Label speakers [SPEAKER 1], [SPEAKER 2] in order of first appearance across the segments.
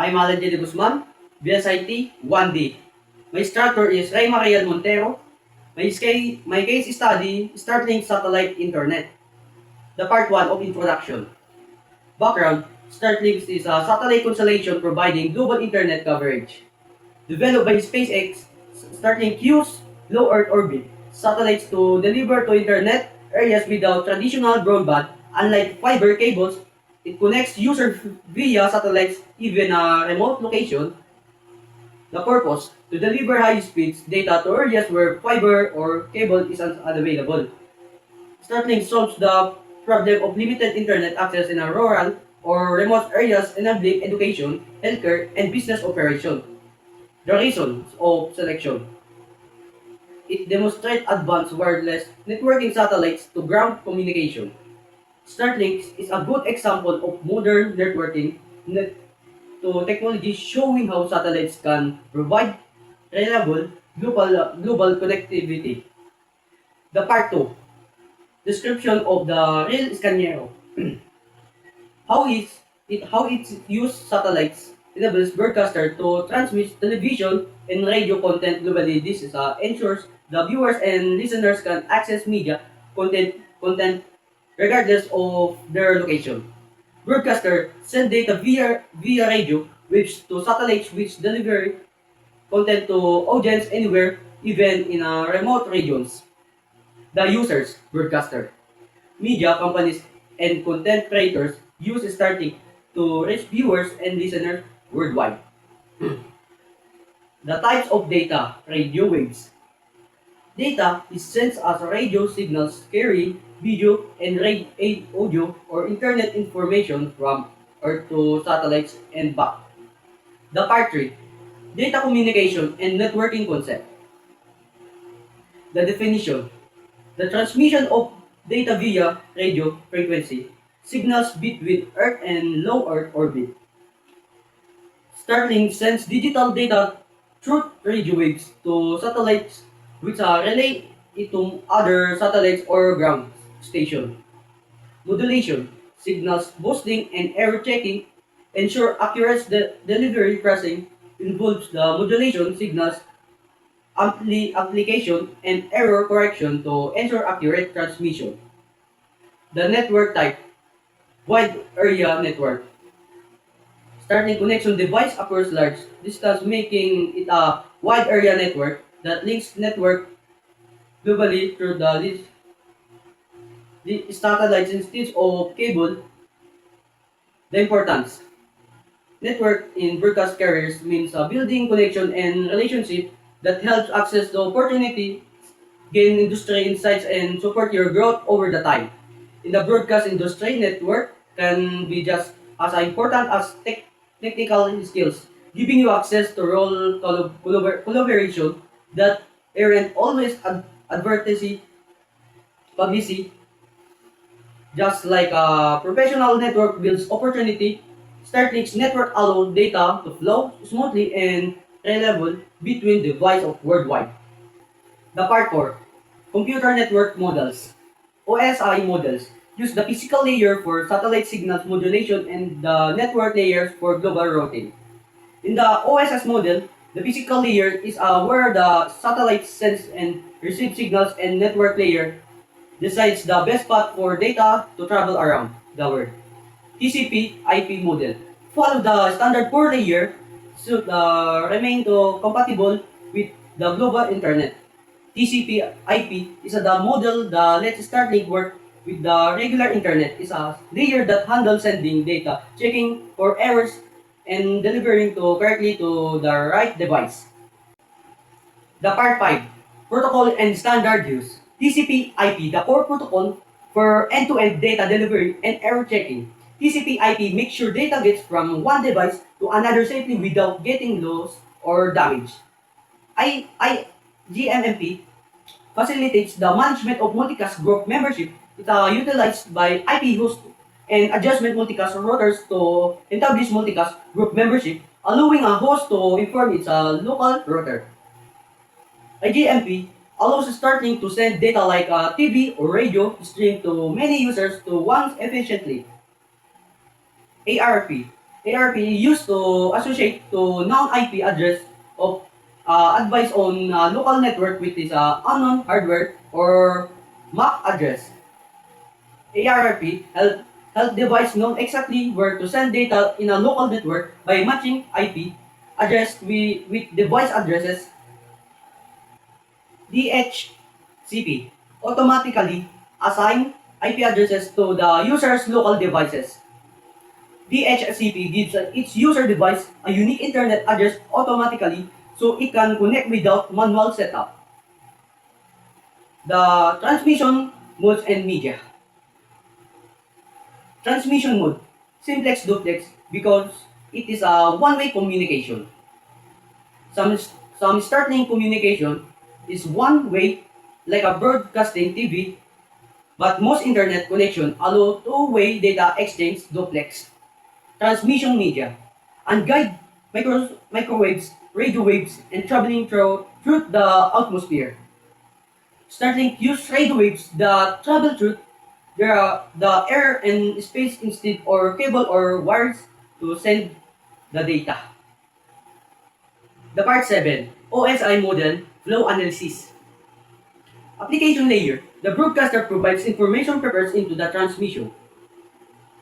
[SPEAKER 1] I'm Alan J. De Guzman, BSIT 1D. My instructor is Ray Mariel Montero. My case study, Starlink Satellite Internet. The part 1 of introduction. Background, Starlink is a satellite constellation providing global internet coverage. Developed by SpaceX, Starlink uses low Earth orbit satellites to deliver to internet areas without traditional broadband. Unlike fiber cables, it connects users via satellites even a remote location. The purpose, to deliver high-speed data to areas where fiber or cable is unavailable. Starlink solves the problem of limited internet access in a rural or remote areas, enabling education, healthcare, and business operation. The reasons of selection. It demonstrates advanced wireless networking satellites to ground communication. Starlink is a good example of modern networking to technology showing how satellites can provide reliable global connectivity. The part 2, description of the real Scanero. How it use satellites enables broadcaster to transmit television and radio content globally. This ensures the viewers and listeners can access media content regardless of their location. Broadcaster send data via radio waves to satellites which deliver content to audience anywhere, even in remote regions. The users, broadcaster, media companies, and content creators use Starlink to reach viewers and listeners worldwide. The types of data, radio waves. Data is sent as radio signals carrying video and audio or internet information from Earth to satellites and back. The part 3, data communication and networking concept. The definition. The transmission of data via radio frequency signals between Earth and low Earth orbit. Starlink sends digital data through radio waves to satellites which relay it to other satellites or ground station. Modulation, signals boosting and error checking ensure accurate delivery processing involves the modulation signals application and error correction to ensure accurate transmission. The network type, wide area network. Starting connection device across large distance, making it a wide area network that links network globally through the satellites instead of cable. The importance. Network in broadcast carriers means building connection and relationship that helps access the opportunity, gain industry insights, and support your growth over the time. In the broadcast industry, network can be just as important as technical skills, giving you access to role collaboration that aren't always advertising publicity. Just like a professional network builds opportunity, Starlink's network allows data to flow smoothly and reliable between devices of worldwide. The part 4, computer network models. OSI models use the physical layer for satellite signals modulation and the network layers for global routing. In the OSS model, the physical layer is where the satellite sends and receives signals, and network layer decides the best path for data to travel around the world. TCP/IP model follow the standard 4-layer should remain compatible with the global internet. TCP/IP is the model that lets Starlink work with the regular internet. Is a layer that handles sending data, checking for errors, and delivering correctly to the right device. The part 5, protocol and standard use. TCP/IP, the core protocol for end-to-end data delivery and error checking. TCP/IP makes sure data gets from one device to another safely without getting lost or damaged. GMMP facilitates the management of multicast group membership. It is utilized by IP hosts and adjustment multicast routers to establish multicast group membership, allowing a host to inform its local router. IGMP allows Starlink to send data like TV or radio stream to many users to once efficiently. ARP ARP used to associate to non-IP address of advice on local network with this unknown hardware or MAC address. ARP help device know exactly where to send data in a local network by matching IP address with device addresses. DHCP automatically assign IP addresses to the user's local devices. DHCP gives each user device a unique internet address automatically so it can connect without manual setup. The transmission modes and media. Transmission mode, simplex duplex because it is a one-way communication. Some, some startling communication is one way like a broadcasting TV, but most internet connection allow two-way data exchange duplex. Transmission media, and guide microwaves, radio waves, and traveling through the atmosphere. Starlink use radio waves that travel through the air and space instead or cable or wires to send the data. The part 7, OSI model flow analysis. Application layer. The broadcaster provides information prepares into the transmission.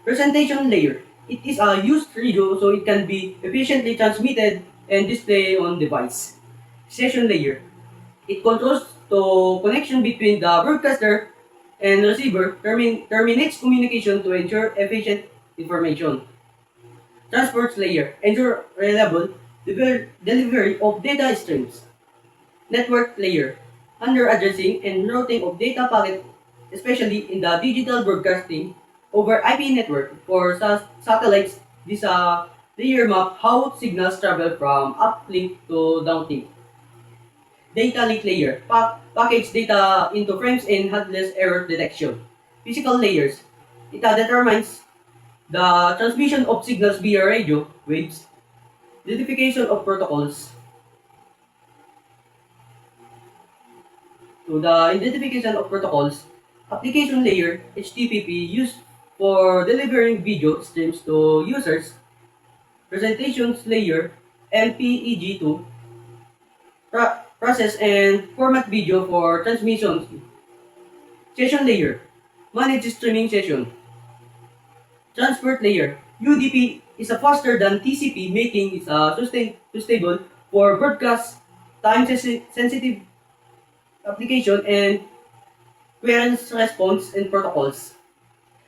[SPEAKER 1] Presentation layer. It is a used radio so it can be efficiently transmitted and displayed on device. Session layer. It controls the connection between the broadcaster and receiver, terminates communication to ensure efficient information. Transport layer. Ensure reliable delivery of data streams. Network layer. Handle addressing and routing of data packet, especially in the digital broadcasting over IP network for satellites. This layer map how signals travel from uplink to downlink. Data link layer. Package data into frames and headless error detection. Physical layers. It determines the transmission of signals via radio waves. Identification of protocols. To the identification of protocols, application layer HTTP used for delivering video streams to users. Presentations layer MPEG2 process and format video for transmissions. Session layer manage streaming session. Transport layer UDP is a faster than TCP, making it sustainable for broadcast time sensitive application and queries response and protocols.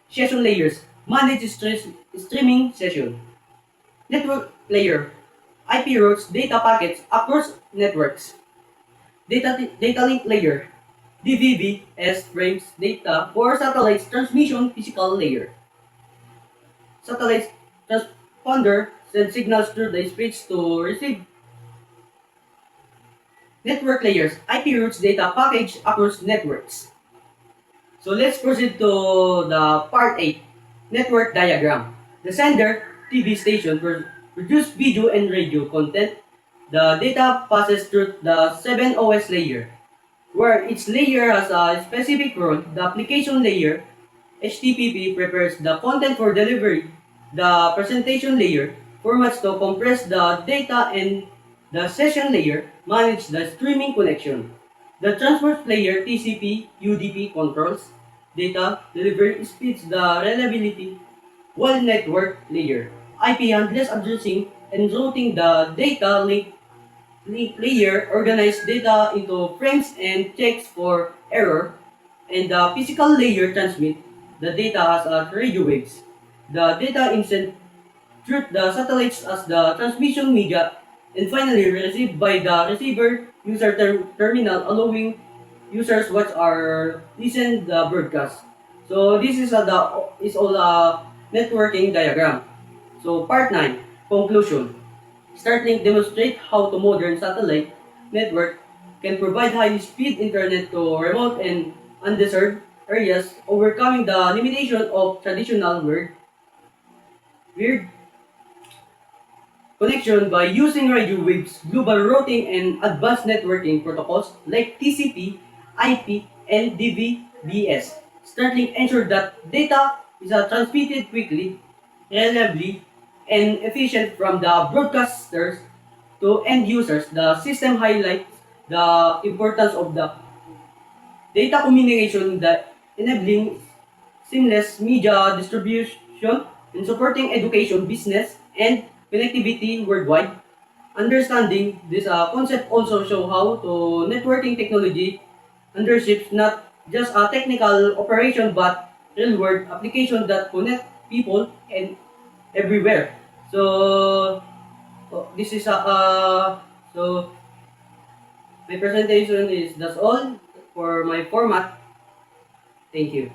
[SPEAKER 1] Session layers manage streaming session. Network layer IP routes data packets across networks. Data link layer DVB-S frames data for satellites transmission physical layer. Satellite transponder sends signals through the space to receive. Network layers IP routes data package across networks. So let's proceed to the part 8, network diagram. The sender TV station produce video and radio content. The data passes through the 7OS layer, where each layer has a specific role. The application layer, HTTP, prepares the content for delivery. The presentation layer formats to compress the data, and the session layer manages the streaming connection. The transport layer, TCP, UDP, controls data delivery speeds, the reliability, while network layer, IP handles addressing and routing. The data link layer organizes data into frames and checks for error, and the physical layer transmits the data as radio waves. The data is sent through the satellites as the transmission media and finally received by the receiver user terminal, allowing users watch or listen the broadcast. So this is all networking diagram. So part 9, conclusion. Starlink demonstrate how to modern satellite network can provide high-speed internet to remote and undeserved areas, overcoming the limitation of traditional wired connection by using radio waves, global routing, and advanced networking protocols like TCP, IP, and DVB-S. Starlink ensures that data is transmitted quickly, reliably, and efficient from the broadcasters to end users. The system highlights the importance of the data communication that enabling seamless media distribution and supporting education, business, and connectivity worldwide. Understanding this concept also show how to networking technology underships not just a technical operation but real world application that connect people and everywhere. So this is a so my presentation is that's all for my format. Thank you.